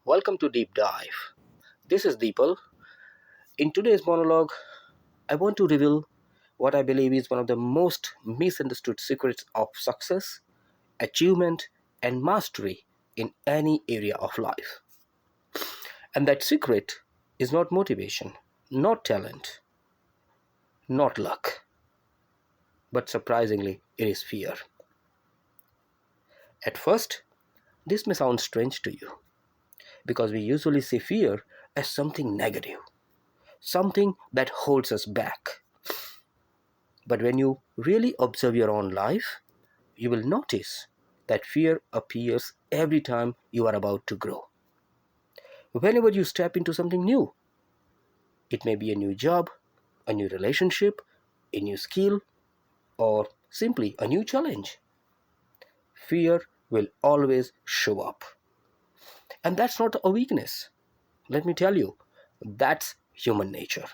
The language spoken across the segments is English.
Welcome to Deep Dive. This is Deepal. In today's monologue, I want to reveal what I believe is one of the most misunderstood secrets of success, achievement, and mastery in any area of life. And that secret is not motivation, not talent, not luck, but surprisingly, it is fear. At first, this may sound strange to you because we usually see fear as something negative, something that holds us back. But when you really observe your own life, you will notice that fear appears every time you are about to grow. Whenever you step into something new, it may be a new job, a new relationship, a new skill, or simply a new challenge. Fear will always show up. And that's not a weakness. Let me tell you, that's human nature.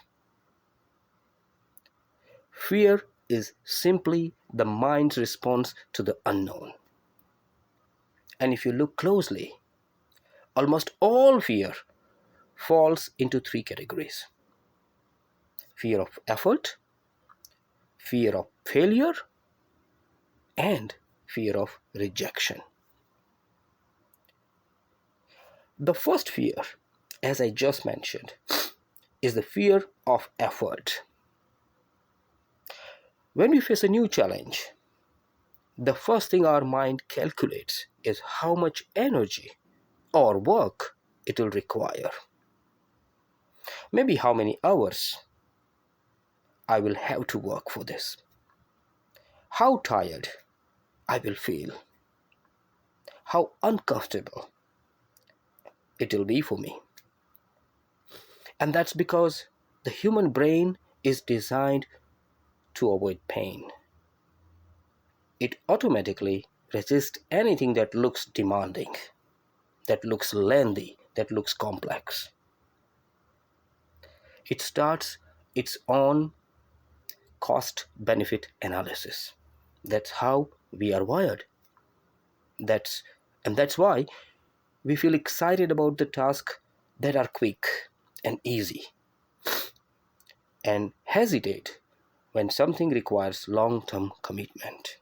Fear is simply the mind's response to the unknown. And if you look closely, almost all fear falls into three categories: fear of effort, fear of failure, and fear of rejection. The first fear, as I just mentioned, is the fear of effort. When we face a new challenge, the first thing our mind calculates is how much energy or work it will require. Maybe how many hours I will have to work for this, how tired I will feel, how uncomfortable it will be for me. And that's because the human brain is designed to avoid pain. It automatically resists anything that looks demanding, that looks lengthy, that looks complex. It starts its own cost benefit analysis. That's how we are wired. That's why we feel excited about the tasks that are quick and easy, and hesitate when something requires long-term commitment.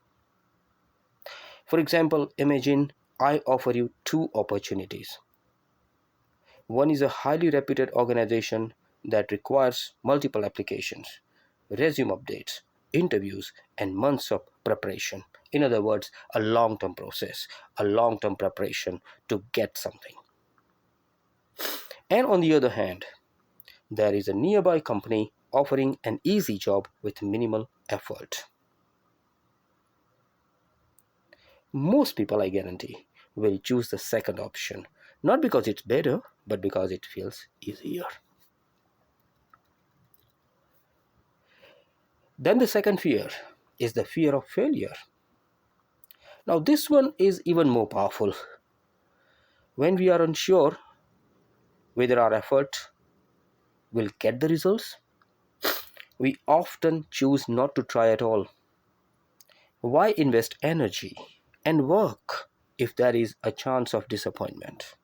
For example, imagine I offer you two opportunities. One is a highly reputed organization that requires multiple applications, resume updates, interviews, and months of preparation. In other words, a long-term process, a long-term preparation to get something. And on the other hand, there is a nearby company offering an easy job with minimal effort. Most people, I guarantee, will choose the second option, not because it's better, but because it feels easier. Then the second fear is the fear of failure. Now, this one is even more powerful. When we are unsure whether our effort will get the results, we often choose not to try at all. Why invest energy and work if there is a chance of disappointment?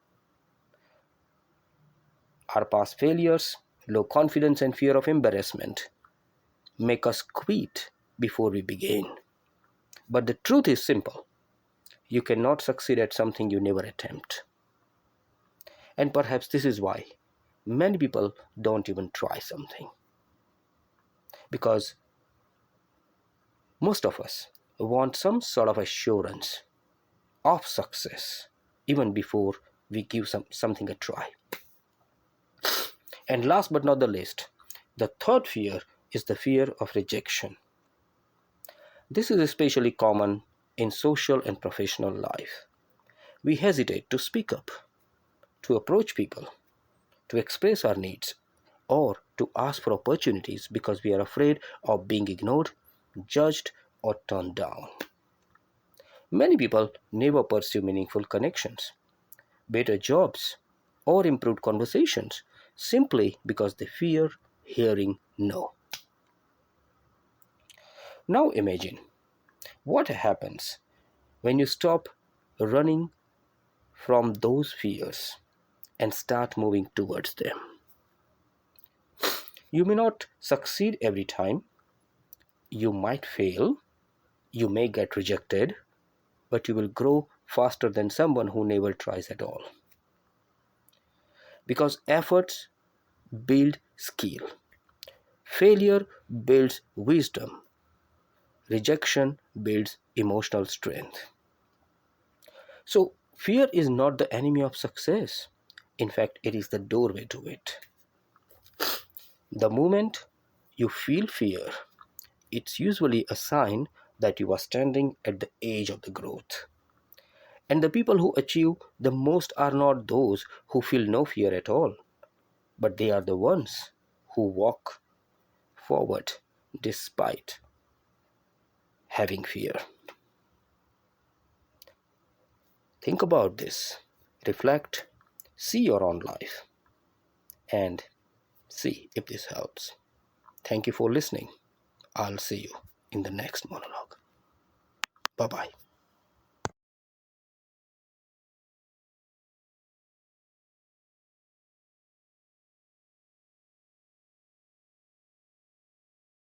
Our past failures, low confidence, and fear of embarrassment make us quit before we begin. But the truth is simple: you cannot succeed at something you never attempt. And perhaps this is why many people don't even try something. Because most of us want some sort of assurance of success even before we give something a try. And last but not the least, the third fear is the fear of rejection. This is especially common in social and professional life. We hesitate to speak up, to approach people, to express our needs, or to ask for opportunities because we are afraid of being ignored, judged, or turned down. Many people never pursue meaningful connections, better jobs, or improved conversations simply because they fear hearing no. Now imagine what happens when you stop running from those fears and start moving towards them. You may not succeed every time, you might fail, you may get rejected, but you will grow faster than someone who never tries at all. Because efforts build skill, failure builds wisdom, rejection builds emotional strength. So, fear is not the enemy of success. In fact, it is the doorway to it. The moment you feel fear, it's usually a sign that you are standing at the edge of the growth. And the people who achieve the most are not those who feel no fear at all, but they are the ones who walk forward despite having fear. Think about this, reflect, see your own life, and see if this helps. Thank you for listening. I'll see you in the next monologue. Bye bye.